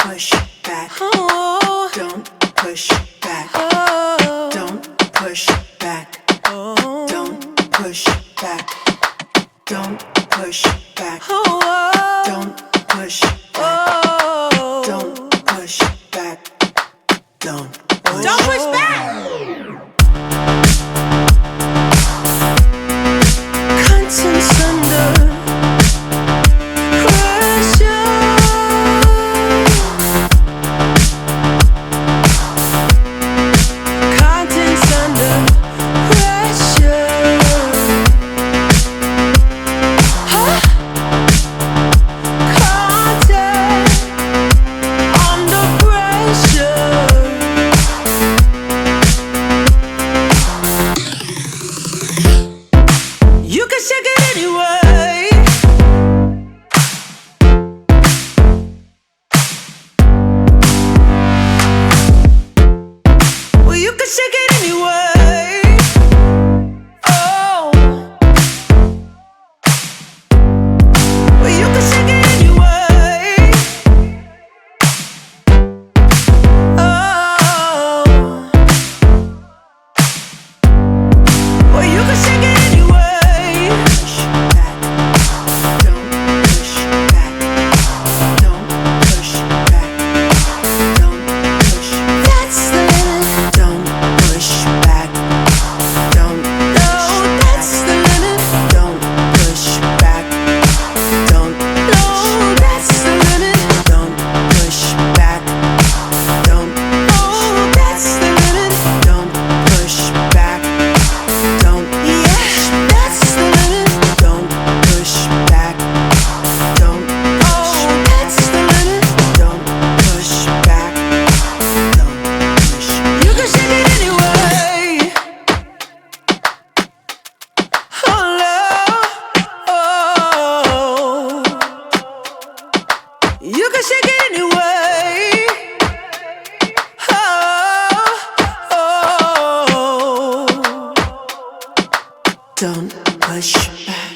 push back. Don't push back. Don't push back. Don't push back. Don't push back. Don't push back. Don't push back. Don't push back. Contents under pressure. Contents under pressure. Huh? Content under pressure. You can shake it anyway. Well, you can shake it anyway. Oh. Well, you can shake it anyway. Oh. Well, you can shake it anyway. Push back. Don't push back. Don't push back. Don't push. That's the limit. Don't push back. Don't. No, that's the limit. Don't push back. Don't. No, that's the limit. Don't push back. Don't. Oh, that's the limit. Don't push back. Don't. Yeah, that's the limit. Don't push back. Don't. Oh, that's the limit. Don't push back. Don't push. You can shake it anyway. Hello. Oh. You can shake it anyway. Oh. Don't push back.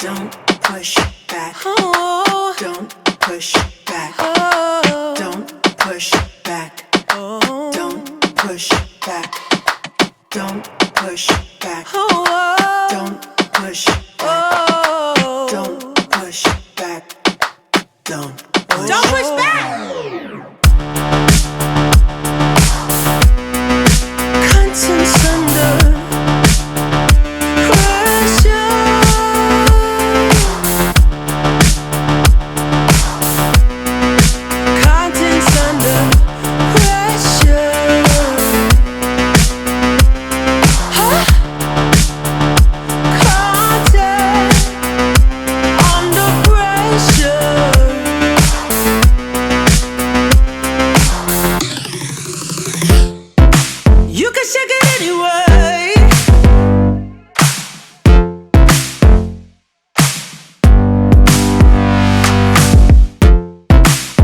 Don't push back. Oh. Don't push back. Oh. Don't push back. Oh. Don't push back. Don't push back. Oh. Don't push back. Oh. Don't push back. Don't push back. Conscience under pressure. Conscience under pressure. Huh? Conscience under pressure. You can shake it anyway.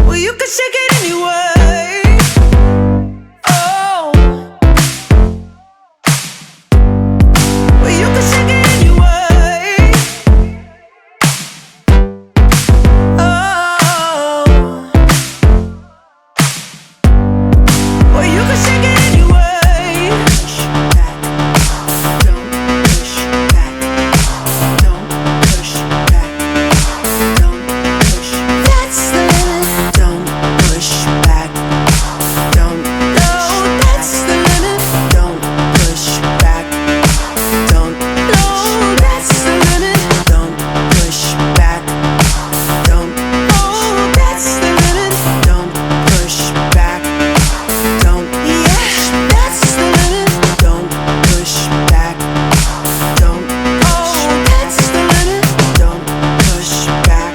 Well, you can shake it anyway. Oh. Well, you can shake it anyway. Oh. Well, you can shake it anyway. Push back. Don't push back. Don't push back. Don't push. That's the limit. Don't push back. Don't. No, that's the limit. Don't push back. Don't. No, that's the limit. Don't push back. Don't. Oh, that's the limit. Don't push back. Don't. Yeah, that's the limit. Don't push back. Don't. Oh, that's the limit. Don't push back.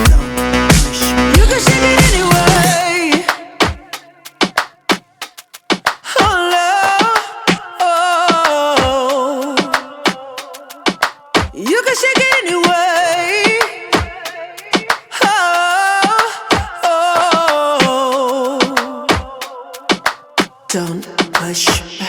Don't push. You can shake it anyway. Oh, love. Oh. You can shake it anyway. Oh. Don't push back.